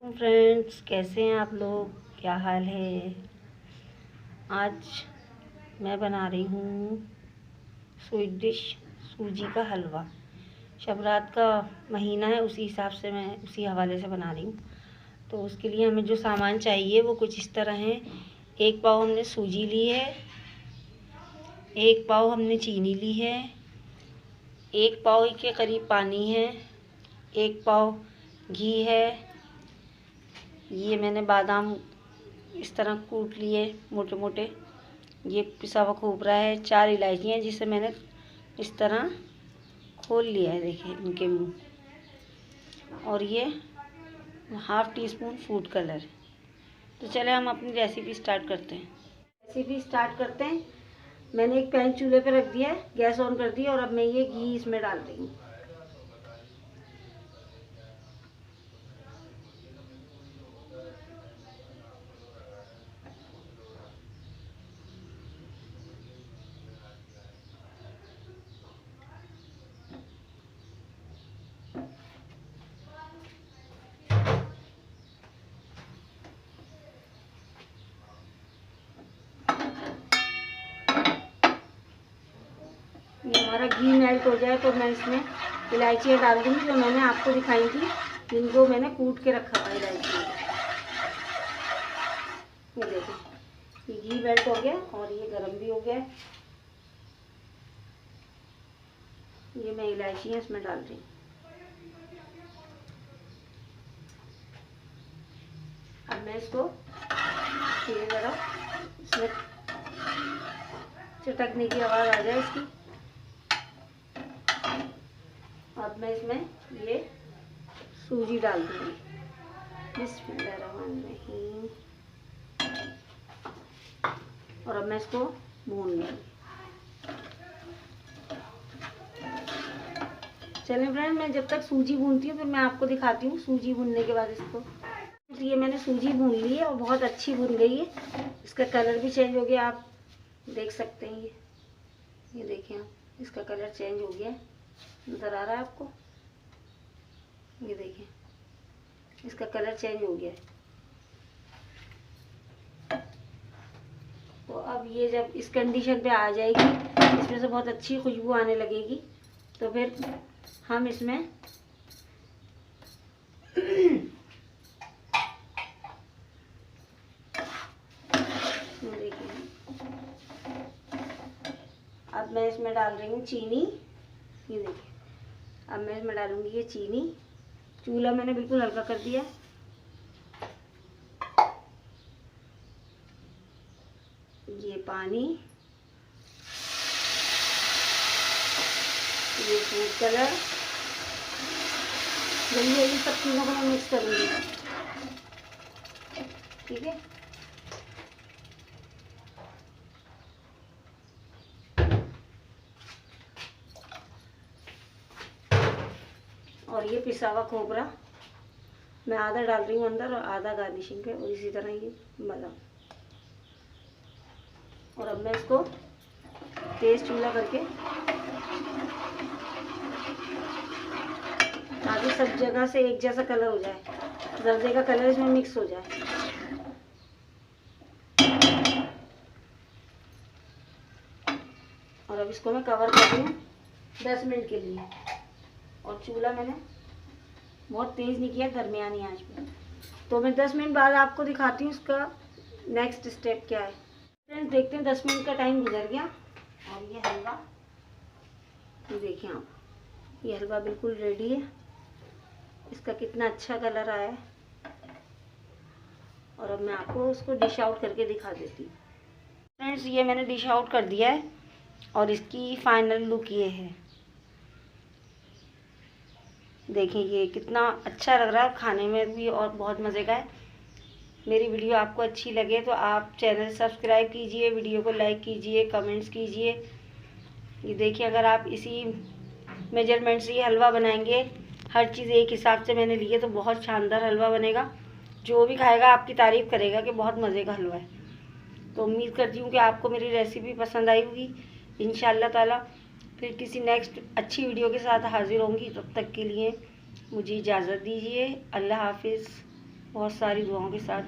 Friends, कैसे हैं आप लोग? क्या हाल है? आज मैं बना रही हूँ स्वीट डिश सूजी का हलवा। शबरात का महीना है, उसी हिसाब से मैं उसी हवाले से बना रही हूँ। तो उसके लिए हमें जो सामान चाहिए वो कुछ इस तरह है। 1 पाव हमने सूजी ली है, 1 पाव हमने चीनी ली है, 1 पाव के करीब पानी है, 1 पाव घी है। ये मैंने बादाम इस तरह कूट लिए मोटे मोटे। ये पिसा हुआ खोपरा है। 4 इलायचियाँ जिसे मैंने इस तरह खोल लिया है, देखिए इनके मुंह। और ये ½ टीस्पून फूड कलर। तो चले हम अपनी रेसिपी स्टार्ट करते हैं। मैंने एक पैन चूल्हे पे रख दिया है, गैस ऑन कर दी और अब मैं ये घी इसमें डाल रही हूँ। ये हमारा घी मेल्ट हो जाए तो मैं इसमें इलायचियाँ डाल दूँगी जो मैंने आपको दिखाई थी, जिनको मैंने कूट के रखा था इलायचियों को। ये देखिए, ये घी मेल्ट हो गया और ये गर्म भी हो गया। ये मैं इलायचियाँ इसमें डाल रही हूँ। अब मैं इसको धीरे ज़रा इसमें चटकने की आवाज़ आ जाए इसकी। अब मैं इसमें ये सूजी डाल दूँगी। बिस्मिल्लाहिर्रहमानिर्रहीम। और अब मैं इसको भून लूँगी। चलिए फ्रेंड, मैं जब तक सूजी भूनती हूँ फिर मैं आपको दिखाती हूँ सूजी भूनने के बाद इसको। ये मैंने सूजी भून ली है और बहुत अच्छी भून गई है। इसका कलर भी चेंज हो गया, आप देख सकते हैं। ये देखिए आप, इसका कलर चेंज हो गया, नज़र आ रहा है आपको? ये देखिए, इसका कलर चेंज हो गया है। तो अब ये जब इस कंडीशन पे आ जाएगी, इसमें से बहुत अच्छी खुशबू आने लगेगी, तो फिर हम इसमें देखिए, अब मैं इसमें डाल रही हूँ चीनी। ये देखिए, अब मैं इसमें डालूंगी ये चीनी। चूल्हा मैंने बिल्कुल हल्का कर दिया। ये पानी, ये फूड कलर, जल्दी इन सब चीज़ों को मैं मिक्स करूँगी, ठीक है। और ये पिसा हुआ खोपरा मैं आधा डाल रही हूँ अंदर और आधा गार्निशिंग पे, और इसी तरह ये बादाम। और अब मैं इसको तेज़ चूल्हा करके, ताकि सब जगह से एक जैसा कलर हो जाए, जर्दे का कलर इसमें मिक्स हो जाए। और अब इसको मैं कवर कर रही हूँ 10 मिनट के लिए। और चूल्हा मैंने बहुत तेज़ नहीं किया, दरमियानी आंच पे। तो मैं 10 मिनट बाद आपको दिखाती हूँ इसका नेक्स्ट स्टेप क्या है। फ्रेंड्स, देखते हैं 10 मिनट का टाइम गुजर गया और ये हलवा, ये देखिए आप, ये हलवा बिल्कुल रेडी है। इसका कितना अच्छा कलर आया है। और अब मैं आपको उसको डिश आउट करके दिखा देती हूँ। फ्रेंड्स, ये मैंने डिश आउट कर दिया है और इसकी फाइनल लुक ये है। देखिए ये कितना अच्छा लग रहा है, खाने में भी और बहुत मज़े का है। मेरी वीडियो आपको अच्छी लगे तो आप चैनल सब्सक्राइब कीजिए, वीडियो को लाइक कीजिए, कमेंट्स कीजिए। ये देखिए, अगर आप इसी मेजरमेंट से ये हलवा बनाएंगे, हर चीज़ एक हिसाब से मैंने ली है, तो बहुत शानदार हलवा बनेगा। जो भी खाएगा आपकी तारीफ़ करेगा कि बहुत मज़े का हलवा है। तो उम्मीद करती हूँ कि आपको मेरी रेसिपी पसंद आई होगी। इंशाअल्लाह ताला फिर किसी नेक्स्ट अच्छी वीडियो के साथ हाज़िर होंगी। तब तक के लिए मुझे इजाज़त दीजिए। अल्लाह हाफिज़। बहुत सारी दुआओं के साथ